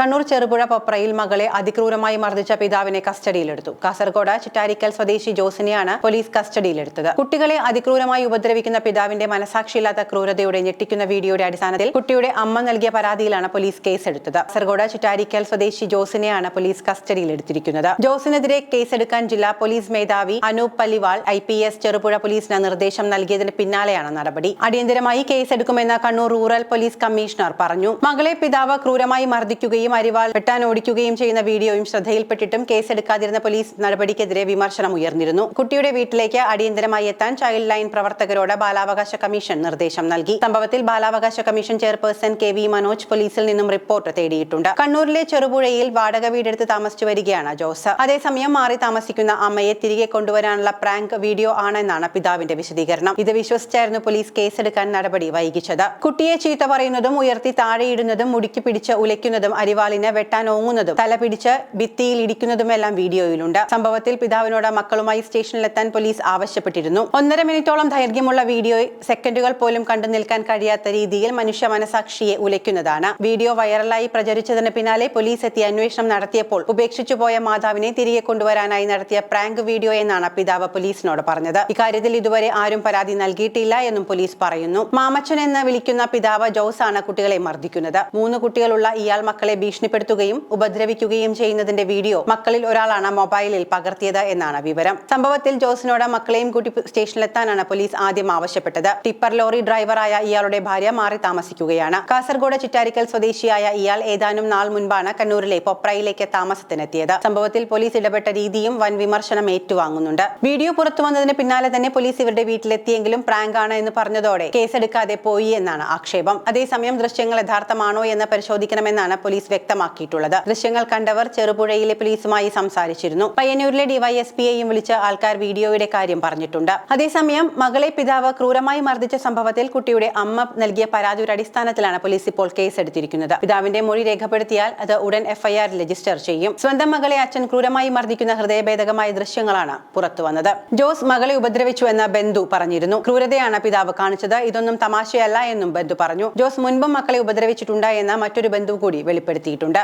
കണ്ണൂർ ചെറുപുഴ പൊപ്രയിൽ മകളെ അതിക്രൂരമായി മർദ്ദിച്ച പിതാവിനെ കസ്റ്റഡിയിലെടുത്തു. കാസർഗോഡ് ചിറ്റാരിക്കൽ സ്വദേശി ജോസിനെയാണ് പോലീസ് കസ്റ്റഡിയിലെടുത്തത്. കുട്ടികളെ അതിക്രൂരമായി ഉപദ്രവിക്കുന്ന പിതാവിന്റെ മനസാക്ഷിയില്ലാത്ത ക്രൂരതയുടെ ഞെട്ടിക്കുന്ന വീഡിയോയുടെ അടിസ്ഥാനത്തിൽ കുട്ടിയുടെ അമ്മ നൽകിയ പരാതിയിലാണ് പോലീസ് കേസെടുത്തത്. കാസർഗോഡ് ചിറ്റാരിക്കൽ സ്വദേശി ജോസിനെയാണ് പോലീസ് കസ്റ്റഡിയിലെടുത്തിരിക്കുന്നത്. ജോസിനെതിരെ കേസെടുക്കാൻ ജില്ലാ പോലീസ് മേധാവി അനൂപ് പല്ലിവാൾ IPS ചെറുപുഴ പോലീസിന് നിർദ്ദേശം നൽകിയതിന് പിന്നാലെയാണ് നടപടി. അടിയന്തരമായി കേസെടുക്കുമെന്ന് കണ്ണൂർ റൂറൽ പോലീസ് കമ്മീഷണർ പറഞ്ഞു. മകളെ പിതാവ് ക്രൂരമായി മർദ്ദിക്കുകയും അരിവാൾ വെട്ടാനോടിക്കുകയും ചെയ്യുന്ന വീഡിയോയും ശ്രദ്ധയിൽപ്പെട്ടിട്ടും കേസെടുക്കാതിരുന്ന പോലീസ് നടപടിക്കെതിരെ വിമർശനം ഉയർന്നിരുന്നു. കുട്ടിയുടെ വീട്ടിലേക്ക് അടിയന്തരമായി എത്താൻ ചൈൽഡ് ലൈൻ പ്രവർത്തകരോട് ബാലാവകാശ കമ്മീഷൻ നിർദ്ദേശം നൽകി. സംഭവത്തിൽ ബാലാവകാശ കമ്മീഷൻ ചെയർപേഴ്സൺ KV മനോജ് പോലീസിൽ നിന്നും റിപ്പോർട്ട് തേടിയിട്ടുണ്ട്. കണ്ണൂരിലെ ചെറുപുഴയിൽ വാടക വീടെടുത്ത് താമസിച്ചു വരികയാണ് ജോസ്. അതേസമയം മാറി താമസിക്കുന്ന അമ്മയെ തിരികെ കൊണ്ടുവരാനുള്ള പ്രാങ്ക് വീഡിയോ ആണെന്നാണ് പിതാവിന്റെ വിശദീകരണം. ഇത് വിശ്വസിച്ചായിരുന്നു പോലീസ് കേസെടുക്കാൻ നടപടി വൈകിച്ചത്. കുട്ടിയെ ചീത്ത പറയുന്നതും ഉയർത്തി താഴെയിടുന്നതും മുടിക്ക് പിടിച്ച് ഉലയ്ക്കുന്നതും അരിവാളിനെ വെട്ടാൻ ഓങ്ങുന്നതും തല പിടിച്ച് ഭിത്തിയിൽ ഇടിക്കുന്നതുമെല്ലാം വീഡിയോയിലുണ്ട്. സംഭവത്തിൽ പിതാവിനോട് മക്കളുമായി സ്റ്റേഷനിലെത്താൻ പോലീസ് ആവശ്യപ്പെട്ടിരുന്നു. 1.5 മിനിറ്റോളം ദൈർഘ്യമുള്ള വീഡിയോ സെക്കൻഡുകൾ പോലും കണ്ടു നിൽക്കാൻ കഴിയാത്ത രീതിയിൽ മനുഷ്യ മനസാക്ഷിയെ ഉലയ്ക്കുന്നതാണ്. വീഡിയോ വൈറലായി പ്രചരിച്ചതിന് പിന്നാലെ പോലീസ് എത്തി അന്വേഷണം നടത്തിയപ്പോൾ ഉപേക്ഷിച്ചു പോയ മാതാവിനെ തിരികെ കൊണ്ടുവരാനായി നടത്തിയ പ്രാങ്ക് വീഡിയോ എന്നാണ് പിതാവ് പോലീസിനോട് പറഞ്ഞത്. ഇക്കാര്യത്തിൽ ഇതുവരെ ആരും പരാതി നൽകിയിട്ടില്ല എന്നും പോലീസ് പറയുന്നു. മാമച്ചൻ എന്ന് വിളിക്കുന്ന പിതാവ് ജോസ് ആണ് കുട്ടികളെ മർദ്ദിക്കുന്നത്. 3 കുട്ടികളുള്ള ഇയാൾ മക്കളെ ഭീഷണിപ്പെടുത്തുകയും ഉപദ്രവിക്കുകയും ചെയ്യുന്നതിന്റെ വീഡിയോ മക്കളിൽ ഒരാളാണ് മൊബൈലിൽ പകർത്തിയത് എന്നാണ് വിവരം. സംഭവത്തിൽ ജോസിനോട് മക്കളെയും കൂട്ടി സ്റ്റേഷനിലെത്താനാണ് പോലീസ് ആദ്യം ആവശ്യപ്പെട്ടത്. ടിപ്പർ ലോറി ഡ്രൈവറായ ഇയാളുടെ ഭാര്യ മാറി താമസിക്കുകയാണ്. കാസർഗോഡ് ചിറ്റാരിക്കൽ സ്വദേശിയായ ഇയാൾ ഏതാനും നാൾ മുൻപാണ് കണ്ണൂരിലെ പൊപ്രയിലേക്ക് താമസത്തിനെത്തിയത്. സംഭവത്തിൽ പോലീസ് ഇടപെട്ട രീതിയും വൻ വിമർശനം ഏറ്റുവാങ്ങുന്നുണ്ട്. വീഡിയോ പുറത്തുവന്നതിന് പിന്നാലെ തന്നെ പോലീസ് ഇവരുടെ വീട്ടിലെത്തിയെങ്കിലും പ്രാങ്ക് ആണ് എന്ന് പറഞ്ഞതോടെ കേസെടുക്കാതെ പോയി എന്നാണ് ആക്ഷേപം. അതേസമയം ദൃശ്യങ്ങൾ യഥാർത്ഥമാണോ എന്ന് പരിശോധിക്കണമെന്നാണ് പോലീസ് വ്യക്തമാക്കിയിട്ടുള്ളത്. ദൃശ്യങ്ങൾ കണ്ടവർ ചെറുപുഴയിലെ പോലീസുമായി സംസാരിച്ചിരുന്നു. പയ്യന്നൂരിലെ DYSPയെയും വിളിച്ച് ആൾക്കാർ വീഡിയോയുടെ കാര്യം പറഞ്ഞിട്ടുണ്ട്. അതേസമയം മകളെ പിതാവ് ക്രൂരമായി മർദ്ദിച്ച സംഭവത്തിൽ കുട്ടിയുടെ അമ്മ നൽകിയ പരാതിയുടെ അടിസ്ഥാനത്തിലാണ് പോലീസ് ഇപ്പോൾ കേസെടുത്തിരിക്കുന്നത്. പിതാവിന്റെ മൊഴി രേഖപ്പെടുത്തിയാൽ അത് ഉടൻ FIR രജിസ്റ്റർ ചെയ്യും. സ്വന്തം മകളെ അച്ഛൻ ക്രൂരമായി മർദ്ദിക്കുന്ന ഹൃദയഭേദകമായ ദൃശ്യങ്ങളാണ് പുറത്തുവന്നത്. ജോസ് മകളെ ഉപദ്രവിച്ചു എന്ന് ബന്ധു പറഞ്ഞിരുന്നു. ക്രൂരതയാണ് പിതാവ് കാണിച്ചത്, ഇതൊന്നും തമാശയല്ല എന്നും ബന്ധു പറഞ്ഞു. ജോസ് മുൻപും മക്കളെ ഉപദ്രവിച്ചിട്ടുണ്ട് എന്ന് മറ്റൊരു ബന്ധു കൂടി വെളിപ്പെടുത്തിയിട്ടുണ്ട്.